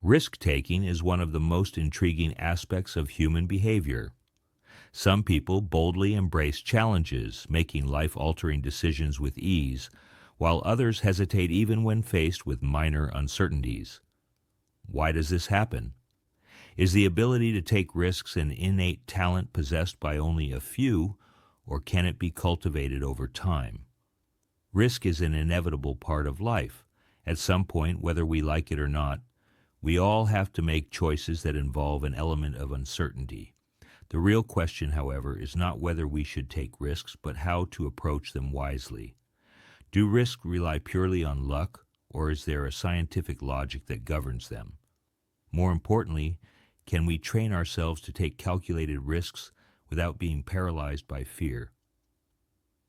Risk-taking is one of the most intriguing aspects of human behavior. Some people boldly embrace challenges, making life-altering decisions with ease, while others hesitate even when faced with minor uncertainties. Why does this happen? Is the ability to take risks an innate talent possessed by only a few, or can it be cultivated over time? Risk is an inevitable part of life. At some point, whether we like it or not, we all have to make choices that involve an element of uncertainty. The real question, however, is not whether we should take risks, but how to approach them wisely. Do risks rely purely on luck, or is there a scientific logic that governs them? More importantly, can we train ourselves to take calculated risks without being paralyzed by fear?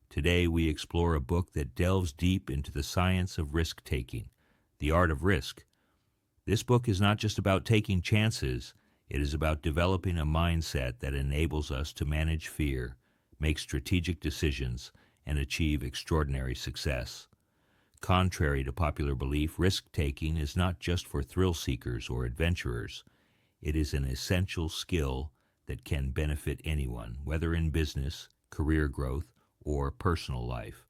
Today, we explore a book that delves deep into the science of risk-taking, The Art of Risk. This book is not just about taking chances, it is about developing a mindset that enables us to manage fear, make strategic decisions, and achieve extraordinary success. Contrary to popular belief, risk-taking is not just for thrill-seekers or adventurers. It is an essential skill that can benefit anyone, whether in business, career growth, or personal life.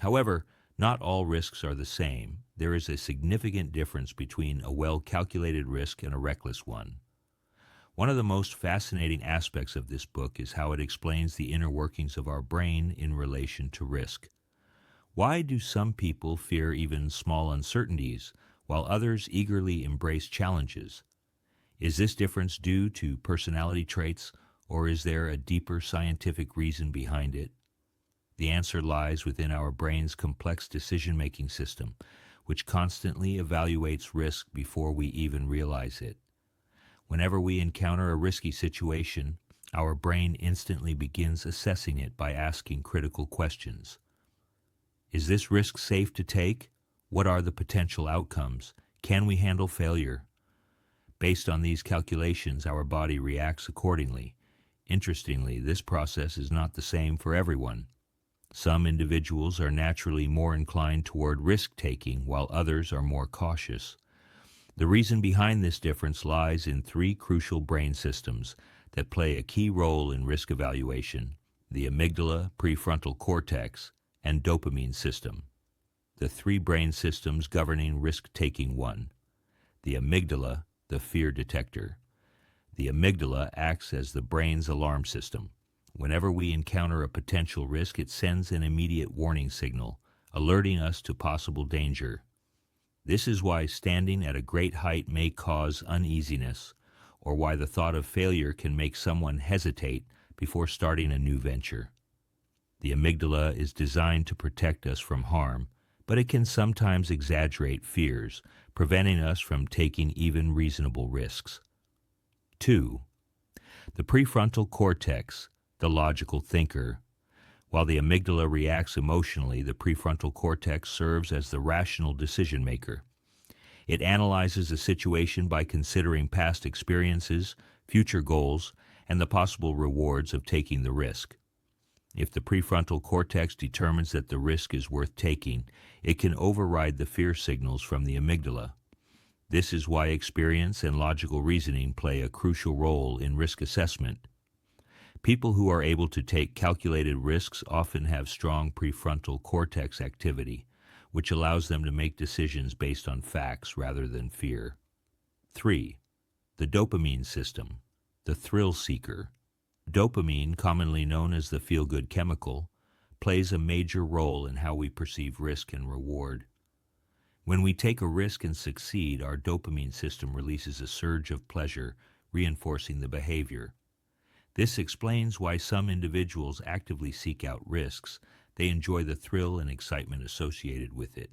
However, not all risks are the same. There is a significant difference between a well-calculated risk and a reckless one. One of the most fascinating aspects of this book is how it explains the inner workings of our brain in relation to risk. Why do some people fear even small uncertainties, while others eagerly embrace challenges? Is this difference due to personality traits, or is there a deeper scientific reason behind it? The answer lies within our brain's complex decision-making system, which constantly evaluates risk before we even realize it. Whenever we encounter a risky situation, our brain instantly begins assessing it by asking critical questions. Is this risk safe to take? What are the potential outcomes? Can we handle failure? Based on these calculations, our body reacts accordingly. Interestingly, this process is not the same for everyone. Some individuals are naturally more inclined toward risk-taking, while others are more cautious. The reason behind this difference lies in three crucial brain systems that play a key role in risk evaluation: the amygdala, prefrontal cortex, and dopamine system. The three brain systems governing risk-taking: 1. The amygdala, the fear detector. The amygdala acts as the brain's alarm system. Whenever we encounter a potential risk, it sends an immediate warning signal, alerting us to possible danger. This is why standing at a great height may cause uneasiness, or why the thought of failure can make someone hesitate before starting a new venture. The amygdala is designed to protect us from harm, but it can sometimes exaggerate fears, preventing us from taking even reasonable risks. 2. The prefrontal cortex, the logical thinker. While the amygdala reacts emotionally, the prefrontal cortex serves as the rational decision maker. It analyzes a situation by considering past experiences, future goals, and the possible rewards of taking the risk. If the prefrontal cortex determines that the risk is worth taking, it can override the fear signals from the amygdala. This is why experience and logical reasoning play a crucial role in risk assessment. People who are able to take calculated risks often have strong prefrontal cortex activity, which allows them to make decisions based on facts rather than fear. 3. The dopamine system, the thrill seeker. Dopamine, commonly known as the feel-good chemical, plays a major role in how we perceive risk and reward. When we take a risk and succeed, our dopamine system releases a surge of pleasure, reinforcing the behavior. This explains why some individuals actively seek out risks. They enjoy the thrill and excitement associated with it.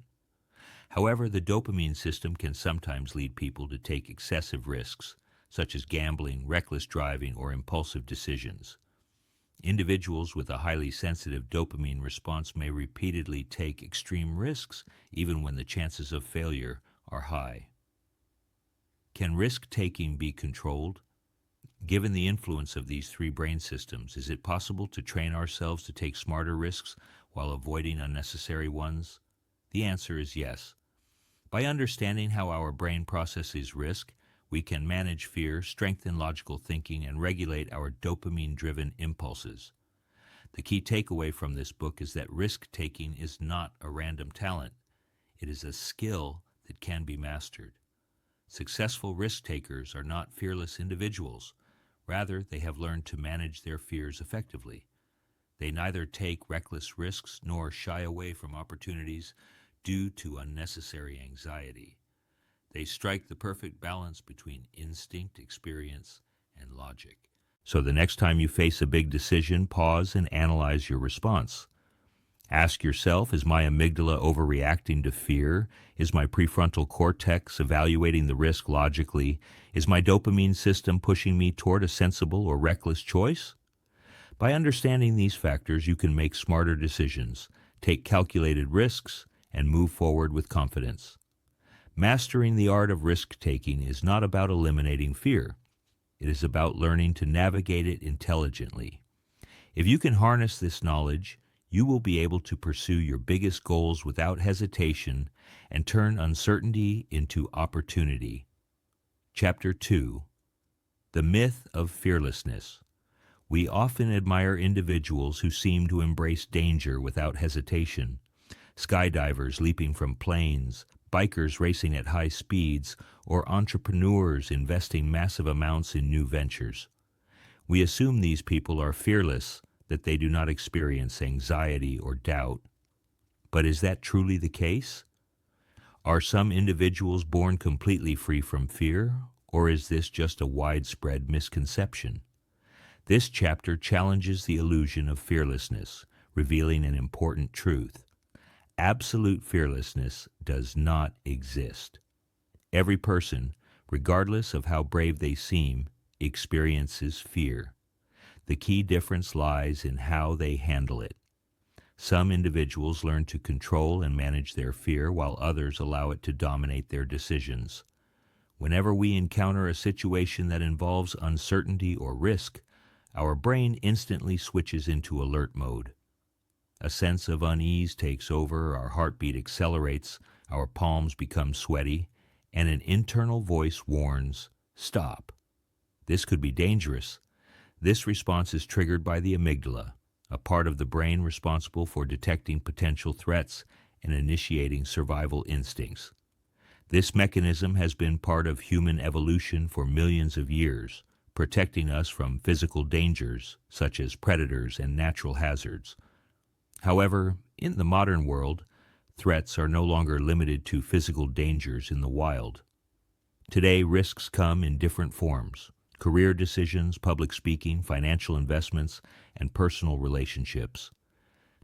However, the dopamine system can sometimes lead people to take excessive risks, such as gambling, reckless driving, or impulsive decisions. Individuals with a highly sensitive dopamine response may repeatedly take extreme risks, even when the chances of failure are high. Can risk-taking be controlled? Given the influence of these three brain systems, is it possible to train ourselves to take smarter risks while avoiding unnecessary ones? The answer is yes. By understanding how our brain processes risk, we can manage fear, strengthen logical thinking, and regulate our dopamine-driven impulses. The key takeaway from this book is that risk-taking is not a random talent. It is a skill that can be mastered. Successful risk-takers are not fearless individuals. Rather, they have learned to manage their fears effectively. They neither take reckless risks nor shy away from opportunities due to unnecessary anxiety. They strike the perfect balance between instinct, experience, and logic. So the next time you face a big decision, pause and analyze your response. Ask yourself, is my amygdala overreacting to fear? Is my prefrontal cortex evaluating the risk logically? Is my dopamine system pushing me toward a sensible or reckless choice? By understanding these factors, you can make smarter decisions, take calculated risks, and move forward with confidence. Mastering the art of risk-taking is not about eliminating fear. It is about learning to navigate it intelligently. If you can harness this knowledge, you will be able to pursue your biggest goals without hesitation and turn uncertainty into opportunity. Chapter 2. The Myth of Fearlessness. We often admire individuals who seem to embrace danger without hesitation. Skydivers leaping from planes, bikers racing at high speeds, or entrepreneurs investing massive amounts in new ventures. We assume these people are fearless, that they do not experience anxiety or doubt. But is that truly the case? Are some individuals born completely free from fear, or is this just a widespread misconception? This chapter challenges the illusion of fearlessness, revealing an important truth. Absolute fearlessness does not exist. Every person, regardless of how brave they seem, experiences fear. The key difference lies in how they handle it. Some individuals learn to control and manage their fear, while others allow it to dominate their decisions. Whenever we encounter a situation that involves uncertainty or risk, our brain instantly switches into alert mode. A sense of unease takes over, our heartbeat accelerates, our palms become sweaty, and an internal voice warns, "Stop. This could be dangerous." This response is triggered by the amygdala, a part of the brain responsible for detecting potential threats and initiating survival instincts. This mechanism has been part of human evolution for millions of years, protecting us from physical dangers such as predators and natural hazards. However, in the modern world, threats are no longer limited to physical dangers in the wild. Today, risks come in different forms: career decisions, public speaking, financial investments, and personal relationships.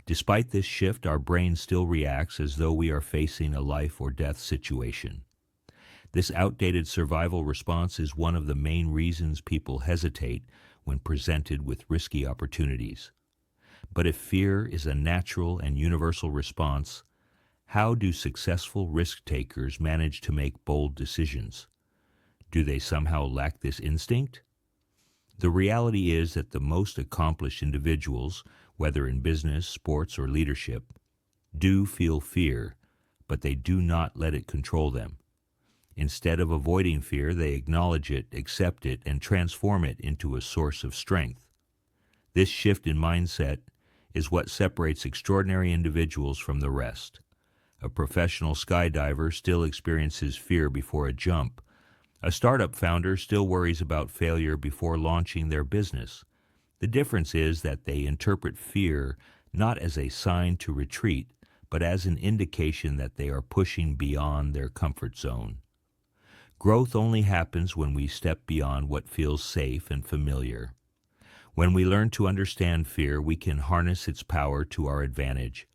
Despite this shift, our brain still reacts as though we are facing a life or death situation. This outdated survival response is one of the main reasons people hesitate when presented with risky opportunities. But if fear is a natural and universal response, how do successful risk-takers manage to make bold decisions? Do they somehow lack this instinct? The reality is that the most accomplished individuals, whether in business, sports, or leadership, do feel fear, but they do not let it control them. Instead of avoiding fear, they acknowledge it, accept it, and transform it into a source of strength. This shift in mindset is what separates extraordinary individuals from the rest. A professional skydiver still experiences fear before a jump. A startup founder still worries about failure before launching their business. The difference is that they interpret fear not as a sign to retreat, but as an indication that they are pushing beyond their comfort zone. Growth only happens when we step beyond what feels safe and familiar. When we learn to understand fear, we can harness its power to our advantage.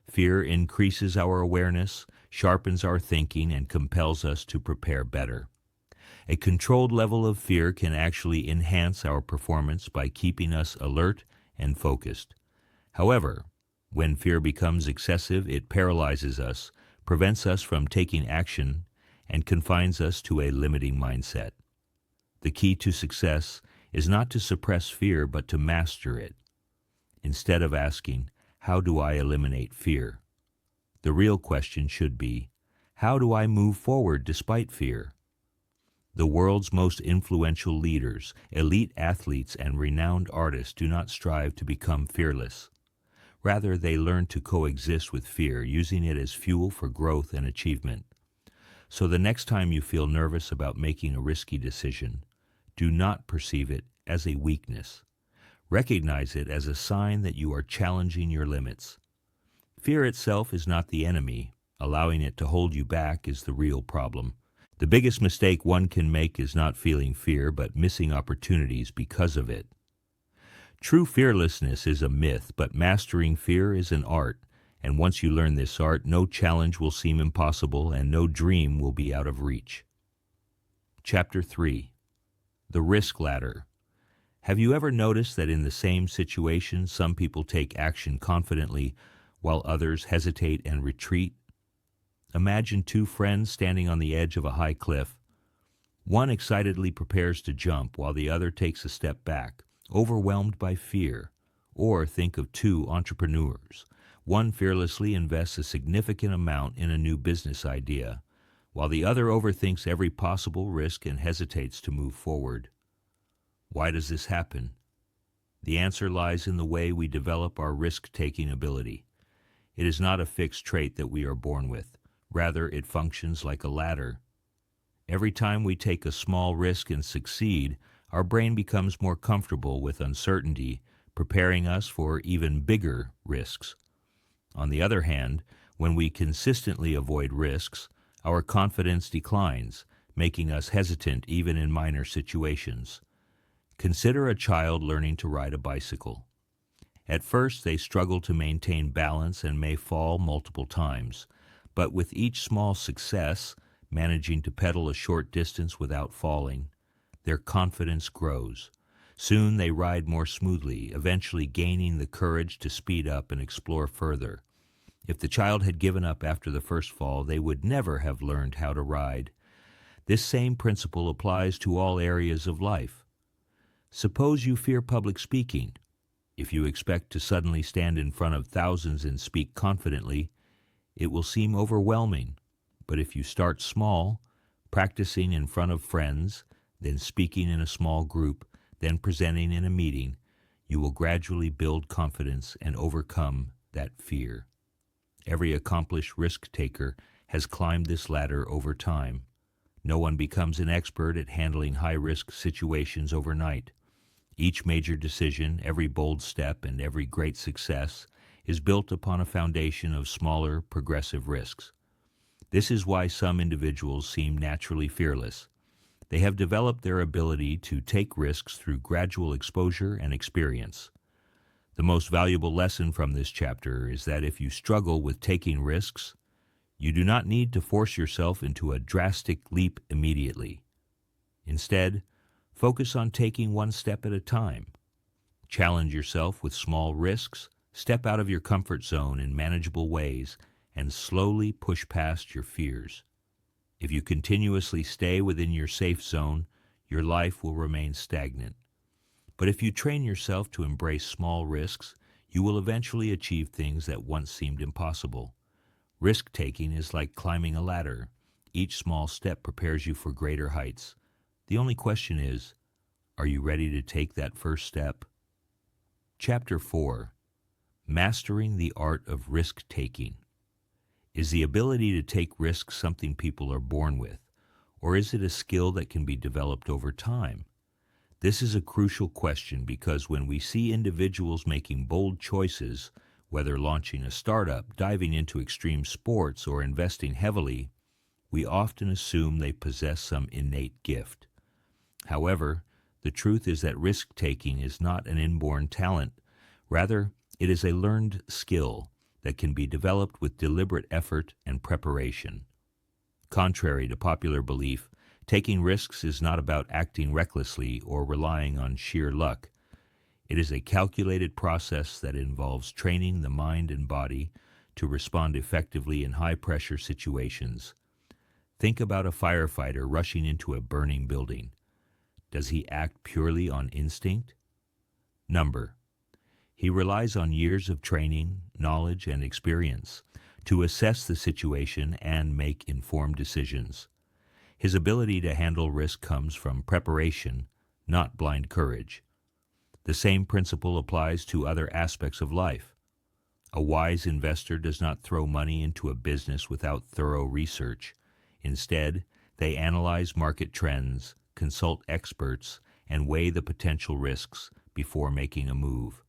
Fear increases our awareness, sharpens our thinking, and compels us to prepare better. A controlled level of fear can actually enhance our performance by keeping us alert and focused. However, when fear becomes excessive, it paralyzes us, prevents us from taking action, and confines us to a limiting mindset. The key to success is not to suppress fear, but to master it. Instead of asking, "How do I eliminate fear?" the real question should be, How do I move forward despite fear? The world's most influential leaders, elite athletes, and renowned artists do not strive to become fearless. Rather, they learn to coexist with fear, using it as fuel for growth and achievement. So the next time you feel nervous about making a risky decision, do not perceive it as a weakness. Recognize it as a sign that you are challenging your limits. Fear itself is not the enemy. Allowing it to hold you back is the real problem. The biggest mistake one can make is not feeling fear, but missing opportunities because of it. True fearlessness is a myth, but mastering fear is an art, and once you learn this art, no challenge will seem impossible and no dream will be out of reach. Chapter 3. The Risk Ladder. Have you ever noticed that in the same situation, some people take action confidently while others hesitate and retreat? Imagine two friends standing on the edge of a high cliff. One excitedly prepares to jump while the other takes a step back, overwhelmed by fear. Or think of two entrepreneurs. One fearlessly invests a significant amount in a new business idea, while the other overthinks every possible risk and hesitates to move forward. Why does this happen? The answer lies in the way we develop our risk-taking ability. It is not a fixed trait that we are born with. Rather, it functions like a ladder. Every time we take a small risk and succeed, our brain becomes more comfortable with uncertainty, preparing us for even bigger risks. On the other hand, when we consistently avoid risks, our confidence declines, making us hesitant even in minor situations. Consider a child learning to ride a bicycle. At first, they struggle to maintain balance and may fall multiple times. But with each small success, managing to pedal a short distance without falling, their confidence grows. Soon they ride more smoothly, eventually gaining the courage to speed up and explore further. If the child had given up after the first fall, they would never have learned how to ride. This same principle applies to all areas of life. Suppose you fear public speaking. If you expect to suddenly stand in front of thousands and speak confidently, it will seem overwhelming. But if you start small, practicing in front of friends, then speaking in a small group, then presenting in a meeting, you will gradually build confidence and overcome that fear. Every accomplished risk-taker has climbed this ladder over time. No one becomes an expert at handling high-risk situations overnight. Each major decision, every bold step, and every great success is built upon a foundation of smaller, progressive risks. This is why some individuals seem naturally fearless. They have developed their ability to take risks through gradual exposure and experience. The most valuable lesson from this chapter is that if you struggle with taking risks, you do not need to force yourself into a drastic leap immediately. Instead, focus on taking one step at a time. Challenge yourself with small risks, step out of your comfort zone in manageable ways, and slowly push past your fears. If you continuously stay within your safe zone, your life will remain stagnant. But if you train yourself to embrace small risks, you will eventually achieve things that once seemed impossible. Risk-taking is like climbing a ladder. Each small step prepares you for greater heights. The only question is, are you ready to take that first step? Chapter 4. Mastering the Art of Risk-Taking. Is the ability to take risks something people are born with, or is it a skill that can be developed over time? This is a crucial question because when we see individuals making bold choices, whether launching a startup, diving into extreme sports, or investing heavily, we often assume they possess some innate gift. However, the truth is that risk-taking is not an inborn talent. Rather, it is a learned skill that can be developed with deliberate effort and preparation. Contrary to popular belief, taking risks is not about acting recklessly or relying on sheer luck. It is a calculated process that involves training the mind and body to respond effectively in high-pressure situations. Think about a firefighter rushing into a burning building. Does he act purely on instinct? Number. He relies on years of training, knowledge, and experience to assess the situation and make informed decisions. His ability to handle risk comes from preparation, not blind courage. The same principle applies to other aspects of life. A wise investor does not throw money into a business without thorough research. Instead, they analyze market trends, consult experts, and weigh the potential risks before making a move.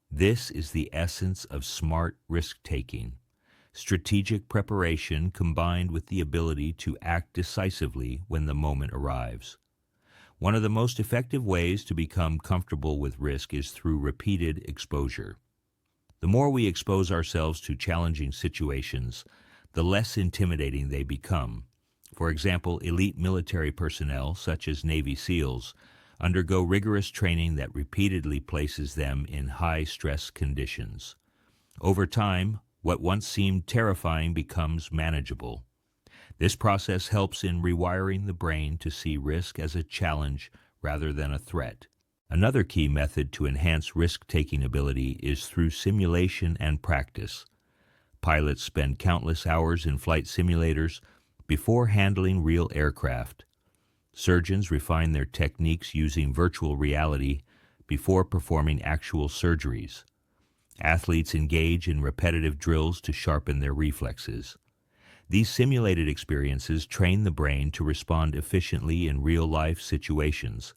This is the essence of smart risk-taking, strategic preparation combined with the ability to act decisively when the moment arrives. One of the most effective ways to become comfortable with risk is through repeated exposure. The more we expose ourselves to challenging situations, the less intimidating they become. For example, elite military personnel, such as Navy SEALs, undergo rigorous training that repeatedly places them in high-stress conditions. Over time, what once seemed terrifying becomes manageable. This process helps in rewiring the brain to see risk as a challenge rather than a threat. Another key method to enhance risk-taking ability is through simulation and practice. Pilots spend countless hours in flight simulators before handling real aircraft. Surgeons refine their techniques using virtual reality before performing actual surgeries. Athletes engage in repetitive drills to sharpen their reflexes. These simulated experiences train the brain to respond efficiently in real-life situations,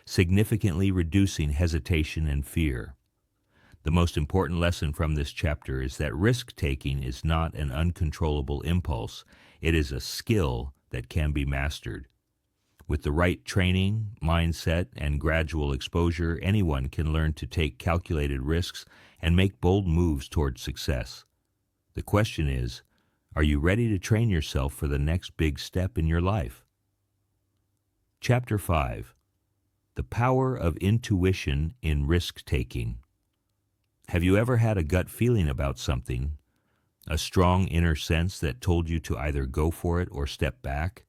significantly reducing hesitation and fear. The most important lesson from this chapter is that risk-taking is not an uncontrollable impulse. It is a skill that can be mastered. With the right training, mindset, and gradual exposure, anyone can learn to take calculated risks and make bold moves toward success. The question is, are you ready to train yourself for the next big step in your life? Chapter 5. The Power of Intuition in Risk-Taking. Have you ever had a gut feeling about something, a strong inner sense that told you to either go for it or step back?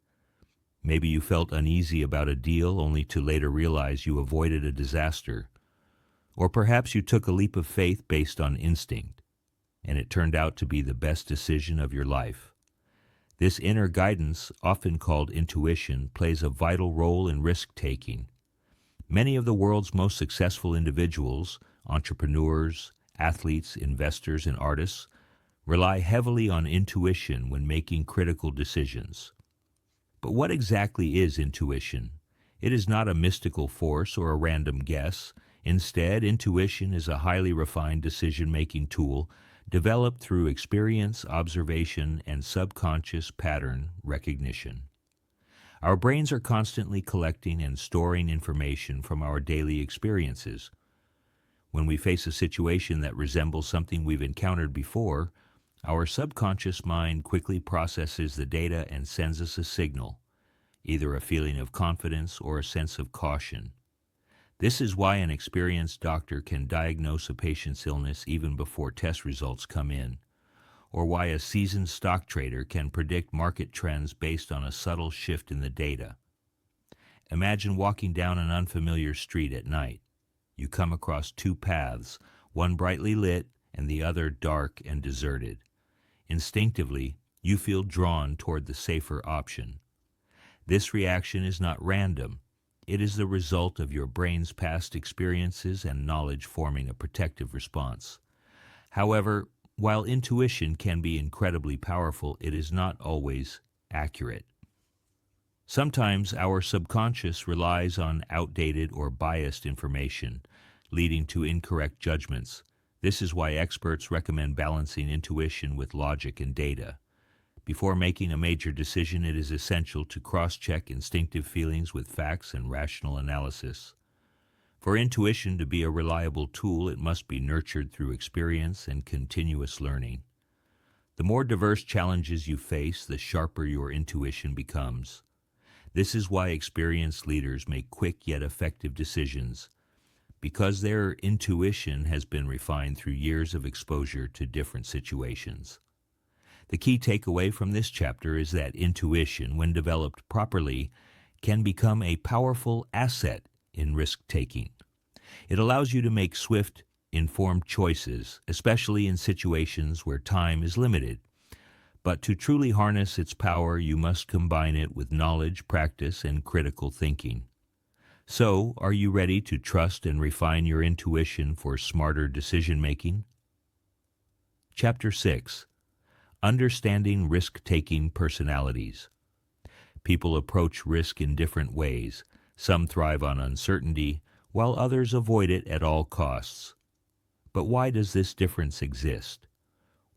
Maybe you felt uneasy about a deal only to later realize you avoided a disaster. Or perhaps you took a leap of faith based on instinct, and it turned out to be the best decision of your life. This inner guidance, often called intuition, plays a vital role in risk-taking. Many of the world's most successful individuals, entrepreneurs, athletes, investors, and artists, rely heavily on intuition when making critical decisions. But what exactly is intuition? It is not a mystical force or a random guess. Instead, intuition is a highly refined decision-making tool developed through experience, observation, and subconscious pattern recognition. Our brains are constantly collecting and storing information from our daily experiences. When we face a situation that resembles something we've encountered before, our subconscious mind quickly processes the data and sends us a signal, either a feeling of confidence or a sense of caution. This is why an experienced doctor can diagnose a patient's illness even before test results come in, or why a seasoned stock trader can predict market trends based on a subtle shift in the data. Imagine walking down an unfamiliar street at night. You come across two paths, one brightly lit and the other dark and deserted. Instinctively, you feel drawn toward the safer option. This reaction is not random. It is the result of your brain's past experiences and knowledge forming a protective response. However, while intuition can be incredibly powerful, it is not always accurate. Sometimes our subconscious relies on outdated or biased information, leading to incorrect judgments. This is why experts recommend balancing intuition with logic and data. Before making a major decision, it is essential to cross-check instinctive feelings with facts and rational analysis. For intuition to be a reliable tool, it must be nurtured through experience and continuous learning. The more diverse challenges you face, the sharper your intuition becomes. This is why experienced leaders make quick yet effective decisions, because their intuition has been refined through years of exposure to different situations. The key takeaway from this chapter is that intuition, when developed properly, can become a powerful asset in risk-taking. It allows you to make swift, informed choices, especially in situations where time is limited. But to truly harness its power, you must combine it with knowledge, practice, and critical thinking. So, are you ready to trust and refine your intuition for smarter decision-making? Chapter 6. Understanding Risk-Taking Personalities. People approach risk in different ways. Some thrive on uncertainty, while others avoid it at all costs. But why does this difference exist?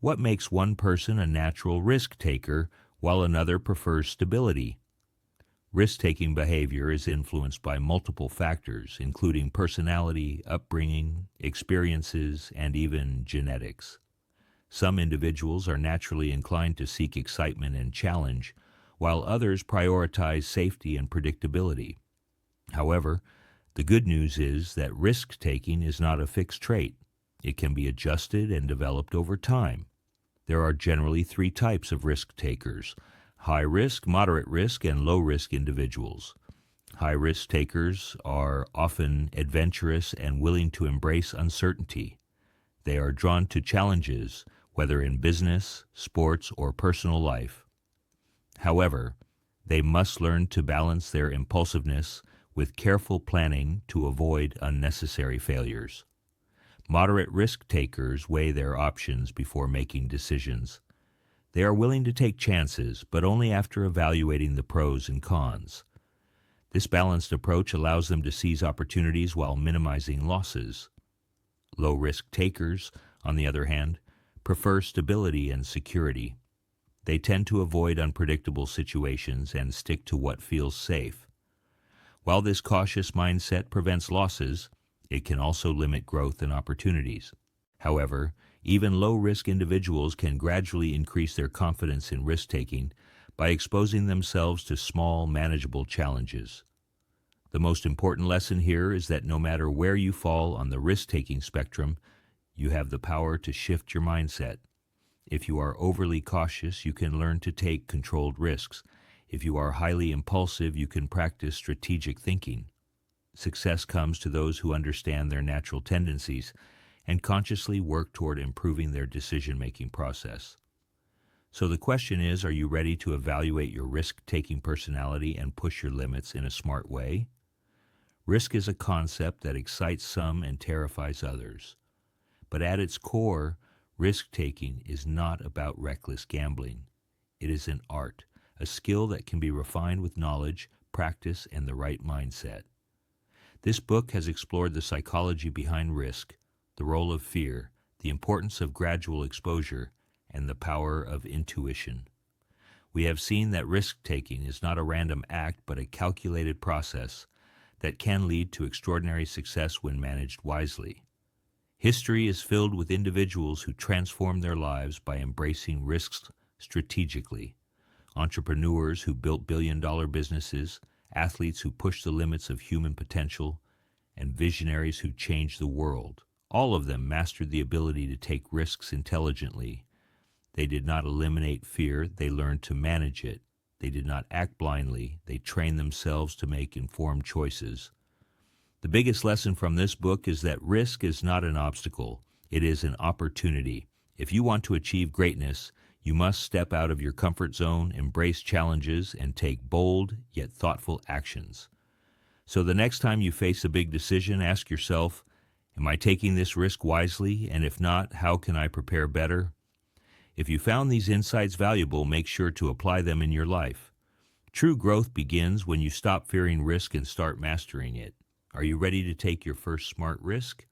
What makes one person a natural risk-taker while another prefers stability? Risk-taking behavior is influenced by multiple factors, including personality, upbringing, experiences, and even genetics. Some individuals are naturally inclined to seek excitement and challenge, while others prioritize safety and predictability. However, the good news is that risk-taking is not a fixed trait. It can be adjusted and developed over time. There are generally three types of risk-takers: high-risk, moderate-risk, and low-risk individuals. High-risk takers are often adventurous and willing to embrace uncertainty. They are drawn to challenges, whether in business, sports, or personal life. However, they must learn to balance their impulsiveness with careful planning to avoid unnecessary failures. Moderate risk takers weigh their options before making decisions. They are willing to take chances, but only after evaluating the pros and cons. This balanced approach allows them to seize opportunities while minimizing losses. Low-risk takers, on the other hand, prefer stability and security. They tend to avoid unpredictable situations and stick to what feels safe. While this cautious mindset prevents losses, it can also limit growth and opportunities. However, even low-risk individuals can gradually increase their confidence in risk-taking by exposing themselves to small, manageable challenges. The most important lesson here is that no matter where you fall on the risk-taking spectrum, you have the power to shift your mindset. If you are overly cautious, you can learn to take controlled risks. If you are highly impulsive, you can practice strategic thinking. Success comes to those who understand their natural tendencies and consciously work toward improving their decision-making process. So the question is, are you ready to evaluate your risk-taking personality and push your limits in a smart way? Risk is a concept that excites some and terrifies others. But at its core, risk-taking is not about reckless gambling. It is an art, a skill that can be refined with knowledge, practice, and the right mindset. This book has explored the psychology behind risk, the role of fear, the importance of gradual exposure, and the power of intuition. We have seen that risk-taking is not a random act but a calculated process that can lead to extraordinary success when managed wisely. History is filled with individuals who transformed their lives by embracing risks strategically. Entrepreneurs who built billion-dollar businesses, athletes who pushed the limits of human potential, and visionaries who changed the world. All of them mastered the ability to take risks intelligently. They did not eliminate fear, they learned to manage it. They did not act blindly, they trained themselves to make informed choices. The biggest lesson from this book is that risk is not an obstacle, it is an opportunity. If you want to achieve greatness, you must step out of your comfort zone, embrace challenges, and take bold yet thoughtful actions. So the next time you face a big decision, ask yourself, am I taking this risk wisely? And if not, how can I prepare better? If you found these insights valuable, make sure to apply them in your life. True growth begins when you stop fearing risk and start mastering it. Are you ready to take your first smart risk?